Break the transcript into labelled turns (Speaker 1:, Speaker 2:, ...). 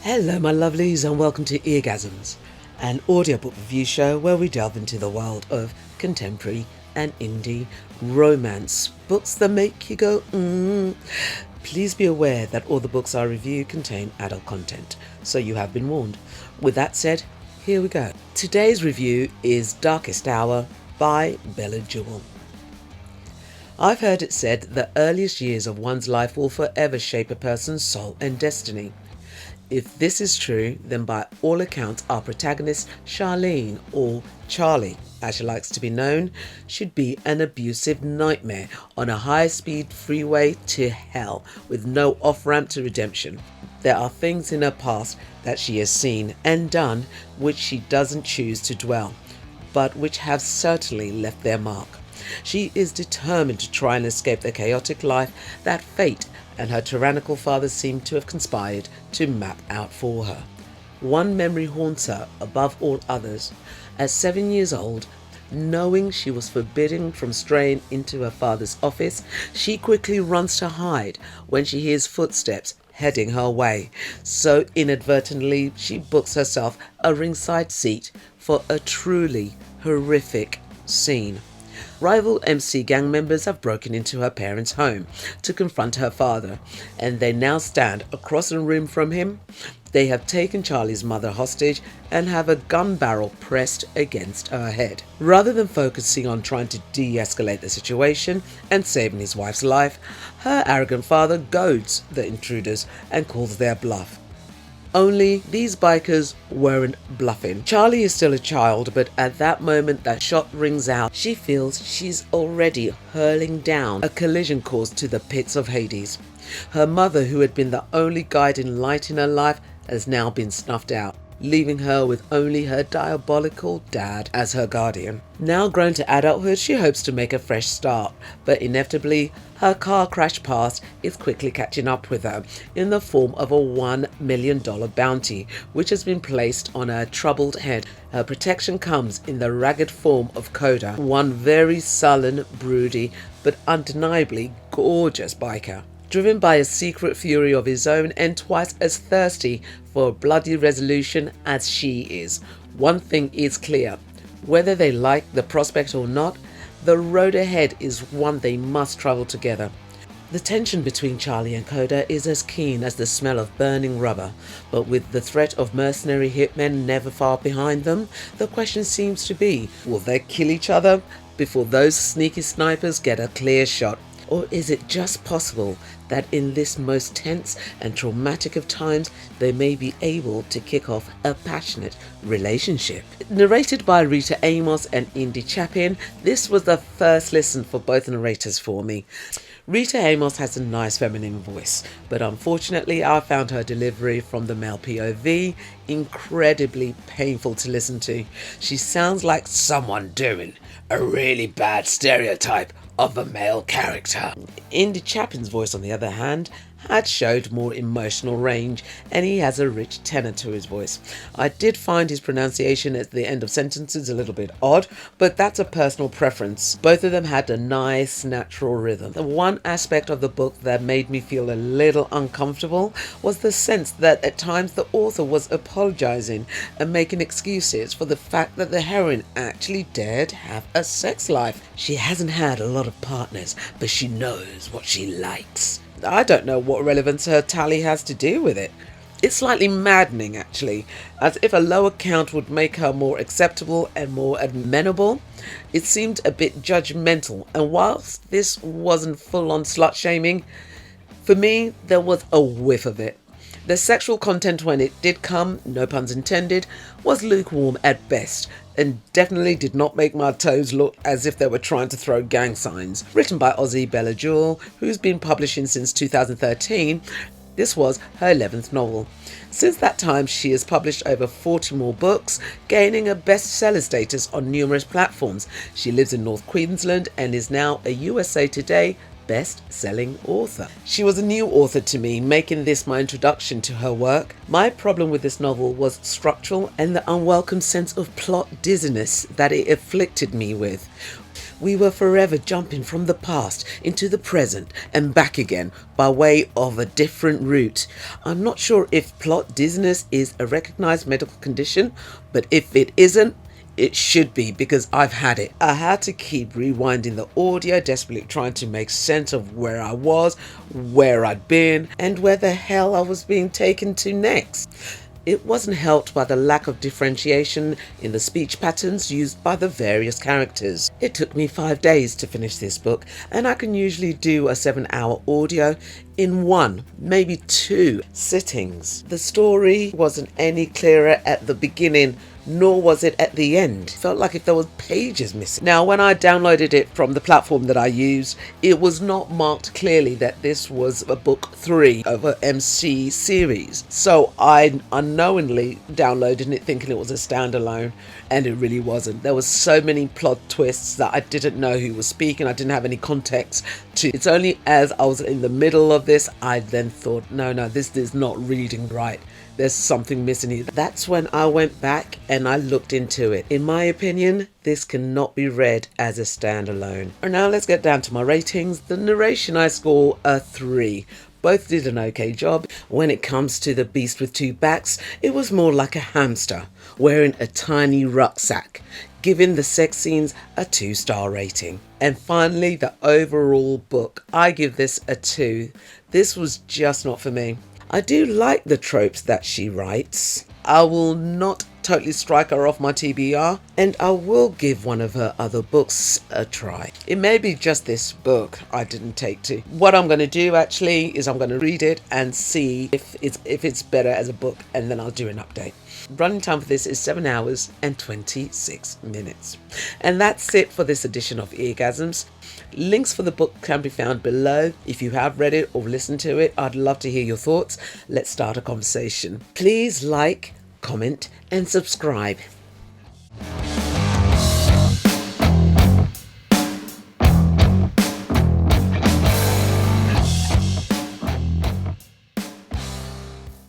Speaker 1: Hello, my lovelies, and welcome to Eargasms, an audiobook review show where we delve into the world of contemporary and indie romance books that make you go, Please be aware that all the books I review contain adult content, so you have been warned. With that said, here we go. Today's review is Darkest Hour by Bella Jewell. I've heard it said that the earliest years of one's life will forever shape a person's soul and destiny. If this is true, then by all accounts our protagonist, Charlene, or Charlie as she likes to be known, should be an abusive nightmare on a high-speed freeway to hell with no off-ramp to redemption. There are things in her past that she has seen and done which she doesn't choose to dwell, but which have certainly left their mark. She is determined to try and escape the chaotic life that fate and her tyrannical father seem to have conspired to map out for her. One memory haunts her above all others. At 7 years old, knowing she was forbidden from straying into her father's office, she quickly runs to hide when she hears footsteps heading her way. So inadvertently, she books herself a ringside seat for a truly horrific scene. Rival MC gang members have broken into her parents' home to confront her father, and they now stand across the room from him. They have taken Charlie's mother hostage and have a gun barrel pressed against her head. Rather than focusing on trying to de-escalate the situation and saving his wife's life, her arrogant father goads the intruders and calls their bluff. Only these bikers weren't bluffing. Charlie is still a child, but at that moment that shot rings out, she feels she's already hurling down a collision course to the pits of Hades. Her mother, who had been the only guiding light in her life, has now been snuffed out, leaving her with only her diabolical dad as her guardian. Now grown to adulthood, she hopes to make a fresh start, but inevitably, her car crash past is quickly catching up with her in the form of a $1 million bounty, which has been placed on her troubled head. Her protection comes in the ragged form of Coda, one very sullen, broody, but undeniably gorgeous biker, driven by a secret fury of his own and twice as thirsty for a bloody resolution as she is. One thing is clear: whether they like the prospect or not, the road ahead is one they must travel together. The tension between Charlie and Coda is as keen as the smell of burning rubber, but with the threat of mercenary hitmen never far behind them, the question seems to be, will they kill each other before those sneaky snipers get a clear shot? Or is it just possible that in this most tense and traumatic of times, they may be able to kick off a passionate relationship? Narrated by Rita Amos and Indy Chapin, this was the first listen for both narrators for me. Rita Amos has a nice feminine voice, but unfortunately I found her delivery from the male POV incredibly painful to listen to. She sounds like someone doing a really bad stereotype of a male character. Indy Chapin's voice, on the other hand, had showed more emotional range, and he has a rich tenor to his voice. I did find his pronunciation at the end of sentences a little bit odd, but that's a personal preference. Both of them had a nice natural rhythm. The one aspect of the book that made me feel a little uncomfortable was the sense that at times the author was apologizing and making excuses for the fact that the heroine actually dared have a sex life. She hasn't had a lot of partners, but she knows what she likes. I don't know what relevance her tally has to do with it. It's slightly maddening, actually, as if a lower count would make her more acceptable and more amenable. It seemed a bit judgmental, and whilst this wasn't full-on slut-shaming, for me, there was a whiff of it. The sexual content, when it did come, no puns intended, was lukewarm at best, and definitely did not make my toes look as if they were trying to throw gang signs. Written by Aussie Bella Jewell, who's been publishing since 2013, this was her 11th novel. Since that time, she has published over 40 more books, gaining a bestseller status on numerous platforms. She lives in North Queensland and is now a USA Today best-selling author. She was a new author to me, making this my introduction to her work. My problem with this novel was structural and the unwelcome sense of plot dizziness that it afflicted me with. We were forever jumping from the past into the present and back again by way of a different route. I'm not sure if plot dizziness is a recognized medical condition, but if it isn't, it should be, because I've had it. I had to keep rewinding the audio, desperately trying to make sense of where I was, where I'd been, and where the hell I was being taken to next. It wasn't helped by the lack of differentiation in the speech patterns used by the various characters. It took me 5 days to finish this book, and I can usually do a 7-hour audio in 1, maybe 2 sittings. The story wasn't any clearer at the beginning, nor was it at the end. Felt like if there was pages missing. Now, when I downloaded it from the platform that I used, it was not marked clearly that this was a book 3 of a MC series. So I unknowingly downloaded it thinking it was a standalone, and it really wasn't. There was so many plot twists that I didn't know who was speaking. I didn't have any context to. It's only as I was in the middle of this, I then thought, no, this is not reading right. There's something missing here. That's when I went back and I looked into it. In my opinion, this cannot be read as a standalone. And now let's get down to my ratings. The narration, I score a 3. Both did an okay job. When it comes to the beast with 2 backs, it was more like a hamster wearing a tiny rucksack, giving the sex scenes a 2-star rating. And finally, the overall book. I give this a 2. This was just not for me. I do like the tropes that she writes. I will not totally strike her off my TBR, and I will give one of her other books a try. It may be just this book I didn't take to. What I'm going to do actually is I'm going to read it and see if it's better as a book, and then I'll do an update. Running time for this is 7 hours and 26 minutes. And that's it for this edition of Eargasms. Links for the book can be found below. If you have read it or listened to it, I'd love to hear your thoughts. Let's start a conversation. Please like, comment and subscribe.